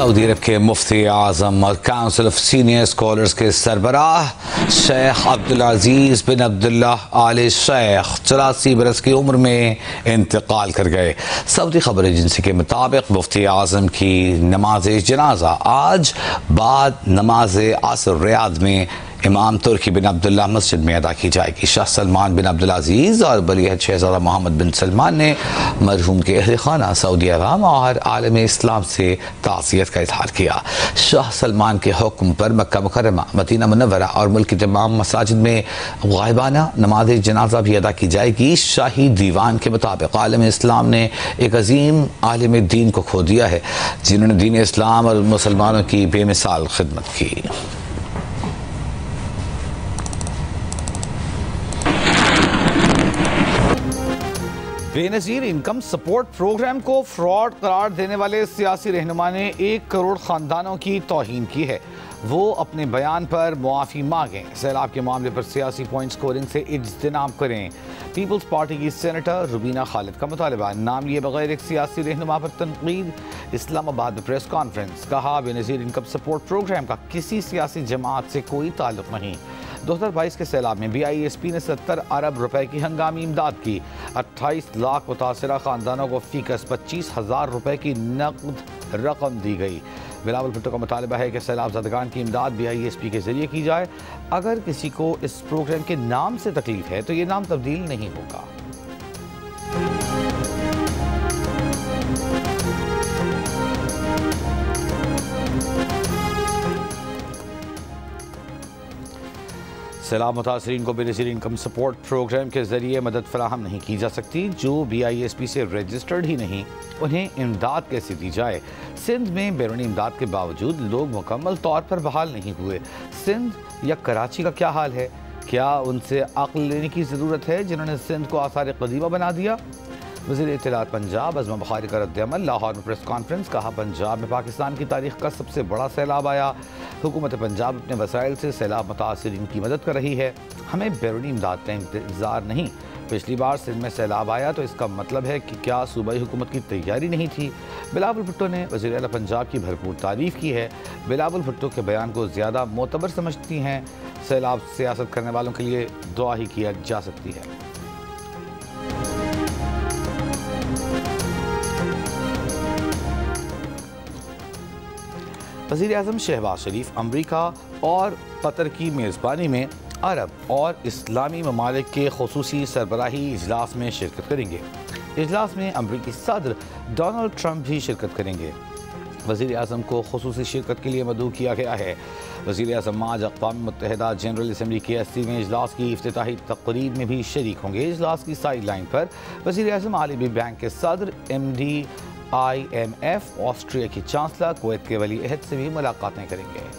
Saudi अरब के मुफ्ती आज़म और council of senior scholars के सरबराह शेख अब्दुल अजीज़ बिन अब्दुल्ला आले शेख 84 बरस की उम्र में इंतकाल कर गए। सऊदी खबर एजेंसी के मुताबिक मुफ्ती आज़म की नमाज जनाजा आज बाद नमाज असर रियाद में इमाम तुर्की बिन अब्दुल्ला मस्जिद में अदा की जाएगी। शाह सलमान बिन अब्दुल अजीज़ और वलीअहद शहज़ादा मोहम्मद बिन सलमान ने मरहूम के अहल खाना, सऊदी अवाम और आलम इस्लाम से ताज़ियत का इजहार किया। शाह सलमान के हुक्म पर मक्का मुकर्रमा, मदीना मुनव्वरा और मुल्क की तमाम मसाजिद में गायबाना नमाज जनाजा भी अदा की जाएगी। शाही दीवान के मुताबिक आलम इस्लाम ने एक अजीम आलिम दीन को खो दिया है, जिन्होंने दीन इस्लाम और मुसलमानों की बेमिसाल खिदमत की। बेनज़ीर इनकम सपोर्ट प्रोग्राम को फ्रॉड करार देने वाले सियासी रहनुमा ने 1 करोड़ खानदानों की तौहीन की है। वो अपने बयान पर मुआफ़ी मांगें। सैलाब के मामले पर सियासी पॉइंट स्कोरिंग से इज्तिनाब करें। पीपल्स पार्टी की सेनेटर रुबीना खालिद का मुतालबा। नाम लिए बगैर एक सियासी रहनुमा पर तनकीद। इस्लामाबाद में प्रेस कॉन्फ्रेंस। कहा, बेनज़ीर इनकम सपोर्ट प्रोग्राम का किसी सियासी जमात से कोई ताल्लुक नहीं। 2022 के सैलाब में BISP ने 70 अरब रुपए की हंगामी इमदाद की। 28 लाख मुतासरा खानदानों को फीकस 25,000 रुपए की नकद रकम दी गई। बिलावल भुट्टो का मुतालबा है कि सैलाब ज़दगान की इमदाद BISP के जरिए की जाए। अगर किसी को इस प्रोग्राम के नाम से तकलीफ है तो ये नाम तब्दील नहीं होगा। सैलाब मुतासरीन को बेनज़ीर इनकम सपोर्ट प्रोग्राम के जरिए मदद फराहम नहीं की जा सकती। जो BISP से रजिस्टर्ड ही नहीं, उन्हें इमदाद कैसे दी जाए। सिंध में बैरूनी इमदाद के बावजूद लोग मुकम्मल तौर पर बहाल नहीं हुए। सिंध या कराची का क्या हाल है? क्या उनसे अक्ल लेने की ज़रूरत है जिन्होंने सिंध को आसार क़दीमा बना दिया? वज़ीर इत्तलात पंजाब अज़मा बुखारी का रद्द-ए-अमल। लाहौर में प्रेस कॉन्फ्रेंस। कहा, पंजाब में पाकिस्तान की तारीख का सबसे बड़ा सैलाब आया। हुकूमत पंजाब अपने वसाइल से सैलाब मुतासरीन की मदद कर रही है। हमें बैरूनी इमदाद का इंतज़ार नहीं। पिछली बार सिंध में सैलाब आया तो इसका मतलब है कि क्या सूबाई हुकूमत की तैयारी नहीं थी? बिलावल भुट्टो ने वज़ीर आला पंजाब की भरपूर तारीफ़ की है। बिलावल भुट्टो के बयान को ज़्यादा मोतबर समझती हैं। सैलाब सियासत करने वालों के लिए दुआ ही किया जा सकती है। वज़ीर आज़म शहबाज शरीफ अमरीका और कतर की मेज़बानी में अरब और इस्लामी ममालिक के खुसूसी सरबराही इजलास में शिरकत करेंगे। इजलास में अमरीकी सदर डोनाल्ड ट्रंप भी शिरकत करेंगे। वज़ीर आज़म को खुसूसी शिरकत के लिए मदऊ किया गया है। वज़ीर आज़म आज अक़वाम मुत्तहिदा जनरल असम्बली के 80वें इजलास की इफ्तिताही तक़रीब में भी शरीक होंगे। इजलास की साइड लाइन पर वज़ीर आज़म आलमी बैंक के सदर, MD IMF, ऑस्ट्रिया की चांसलर, कुवैत के वली अहद से भी मुलाकातें करेंगे।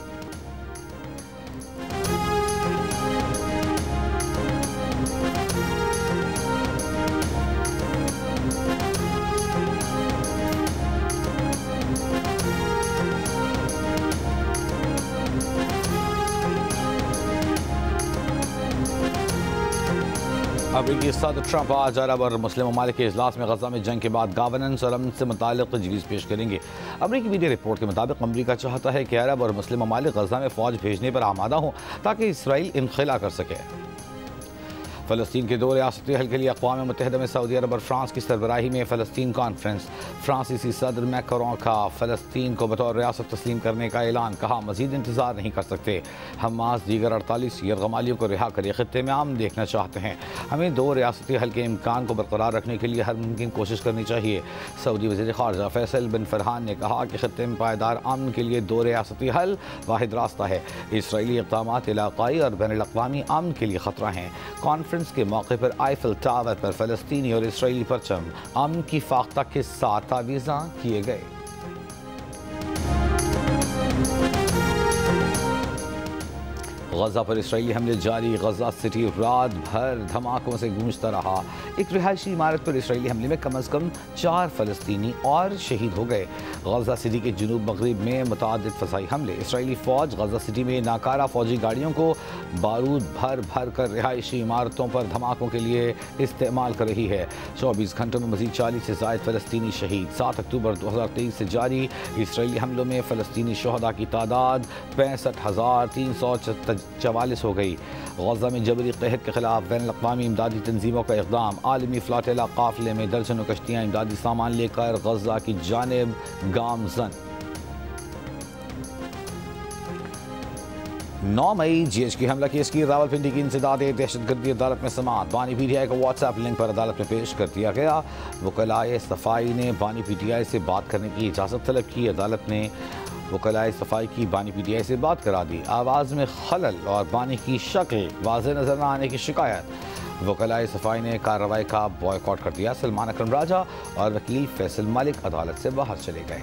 अमरीकी सदर ट्रंप आज अरब और मुस्लिम ममालिक के इजलास में गजा में जंग के बाद गवर्नेंस और अमन से मुताल्लिक़ तजवीज़ पेश करेंगे। अमरीकी मीडिया रिपोर्ट के मुताबिक अमरीका चाहता है कि अरब और मुस्लिम ममालिक गजा में फ़ौज भेजने पर आमादा हों ताकि इसराइल इनखिला कर सके। फ़लस्तीन के 2 रियासती हल के लिए अक़वाम मुत्तहिदा में सऊदी अरब और फ्रांस की सरबराही में फ़लस्तीन कॉन्फ्रेंस। फ्रांसीसी सदर मैक्रों का फ़लस्तीन को बतौर रियासत तस्लीम करने का ऐलान। कहा, मज़ीद इंतज़ार नहीं कर सकते। हमास दीगर 48 यरगमालियों को रिहा कर ख़ित्ते में अमन देखना चाहते हैं। हमें 2 रियासती हल के इम्कान को बरकरार रखने के लिए हर मुमकिन कोशिश करनी चाहिए। सऊदी वज़ीर ख़ारजा फैसल बिन फरहान ने कहा कि ख़ित्ते में पायदार अमन के लिए 2 रियासती हल वाहिद रास्ता है। इसराइली इक़दामात इलाक़ाई और बैनुल-अक़वामी अमन के लिए ख़तरा हैं। कॉन्फ्रेंस के मौके पर आईफिल टावर पर फ़लस्तीनी और इसराइली परचम अमन की फाख्ता के साथ तावीज़ा किए गए। गजा पर इसराइली हमले जारी। गजा सिटी रात भर धमाकों से गूंजता रहा। एक रिहायशी इमारत पर इसराइली हमले में कम अज़ कम 4 फ़लस्तीनी और शहीद हो गए। गजा सिटी के जुनूब मगरिब में मुतअद्दिद फ़ज़ाई हमले। इसराइली फ़ौज गजा सिटी में नाकारा फ़ौजी गाड़ियों को बारूद भर भर कर रिहायशी इमारतों पर धमाकों के लिए इस्तेमाल कर रही है। 24 घंटों में मज़ीद 40 से ज़ायद फ़लस्तीनी शहीद। 7 अक्टूबर 2023 से जारी इसराइली हमलों में फ़लस्तीनी शहदा की तादाद 65,344 हो गई। गजा में जबरी कहत के खिलाफ बैन अक़वामी इमदादी तंजीमों का इक़दाम। आलमी फ्लाटेला काफ़िले में दर्जनों कश्तियाँ इमदादी सामान लेकर गजा की जानिब गामज़न। 9 मई GHQ हमला केस की रावलपिंडी की इंसदाद दहशतगर्दी अदालत में समाअत। बानी PTI को व्हाट्सएप लिंक पर अदालत में पेश कर दिया गया। वकलाए सफाई ने बानी PTI से बात करने की इजाज़त तलब की। अदालत ने वकलाए सफाई की बानी PTI से बात करा दी। आवाज़ में खलल और बानी की शक्ल वाज़ेह नज़र न आने की शिकायत। वकलाए सफाई ने कार्रवाई का बॉयकॉट कर दिया। सलमान अकरम राजा और वकील फैसल मलिक अदालत से बाहर चले गए।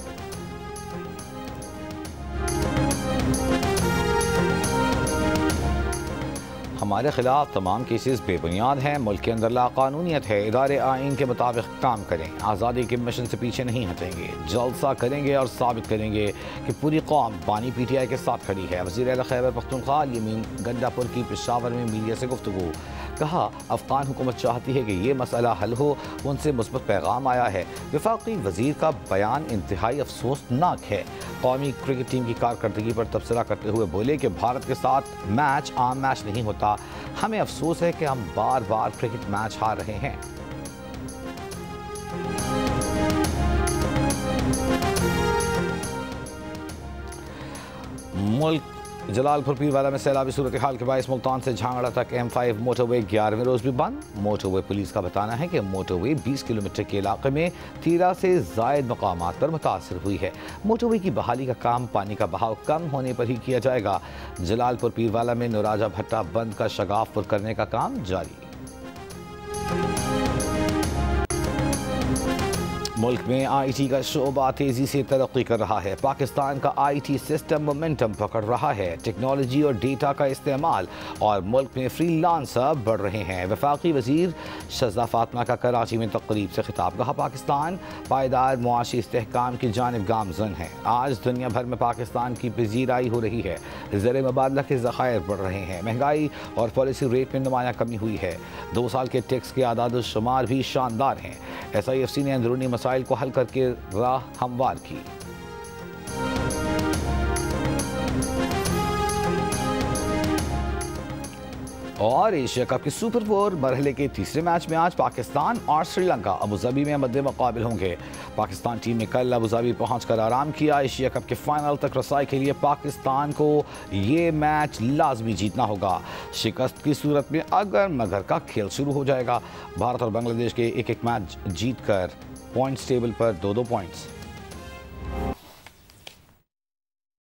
हमारे खिलाफ तमाम केसेस बेबुनियाद हैं। मुल्क के अंदर लाकानूनियत है। इदारे आइन के मुताबिक काम करें। आज़ादी के मिशन से पीछे नहीं हटेंगे। जलसा करेंगे और साबित करेंगे कि पूरी कौम बानी PTI के साथ खड़ी है। वज़ीर आला खैबर पख्तूनख्वा यमीन गंडापुर की पेशावर में मीडिया से गुफ्तगू। कहा अफ़गान हुकूमत चाहती है कि ये मसला हल हो। उनसे मुस्बत पैगाम आया है। वफाकी वज़ीर का बयान इंतहाई अफसोसनाक है। कौमी क्रिकेट टीम की कारकर्दगी पर तबसरा करते हुए बोले कि भारत के साथ मैच आम मैच नहीं होता। हमें अफसोस है कि हम बार बार क्रिकेट मैच हार रहे हैं। मुल्क जलालपुर पीरवाला में सैलाबी सूरत हाल के बायस मुल्तान से झांगड़ा तक M5 मोटरवे 11वें रोज भी बंद। मोटरवे पुलिस का बताना है कि मोटरवे 20 किलोमीटर के इलाके में 13 से ज़ायद मकामात पर मुतासर हुई है। मोटरवे की बहाली का काम पानी का बहाव कम होने पर ही किया जाएगा। जलालपुर पीरवाला में नौराजा भट्टा बंद का शगाफ पुर करने का काम जारी। मुल्क में IT का शोबा तेज़ी से तरक्की कर रहा है। पाकिस्तान का IT सिस्टम मोमेंटम पकड़ रहा है। टेक्नोलॉजी और डेटा का इस्तेमाल और मुल्क में फ्रीलांसर बढ़ रहे हैं। वफाकी वज़ीर शज़ा फातिमा का कराची में तकरीब से खिताब। कहा पाकिस्तान पायदार मुआशी इस्तेहकाम की जानिब गामज़न है। आज दुनिया भर में पाकिस्तान की पजीराई हो रही है। ज़र मुबादला के ज़खायर बढ़ रहे हैं। महंगाई और पॉलिसी रेट में नुमाया कमी हुई है। 2 साल के टैक्स के आदाद शुमार भी शानदार हैं। SIFC ने अंदरूनी मसाइल को हल करके राह हमवार की। और एशिया कप के सुपर 4 मरहले के तीसरे मैच में आज पाकिस्तान और श्रीलंका अबूधाबी में मद्दे मुकाबिल होंगे। पाकिस्तान टीम ने कल अबूधाबी पहुंचकर आराम किया। एशिया कप के फाइनल तक रसाई के लिए पाकिस्तान को ये मैच लाजमी जीतना होगा। शिकस्त की सूरत में अगर मगर का खेल शुरू हो जाएगा। भारत और बांग्लादेश के एक एक मैच जीतकर पॉइंट्स टेबल पर 2-2 पॉइंट्स।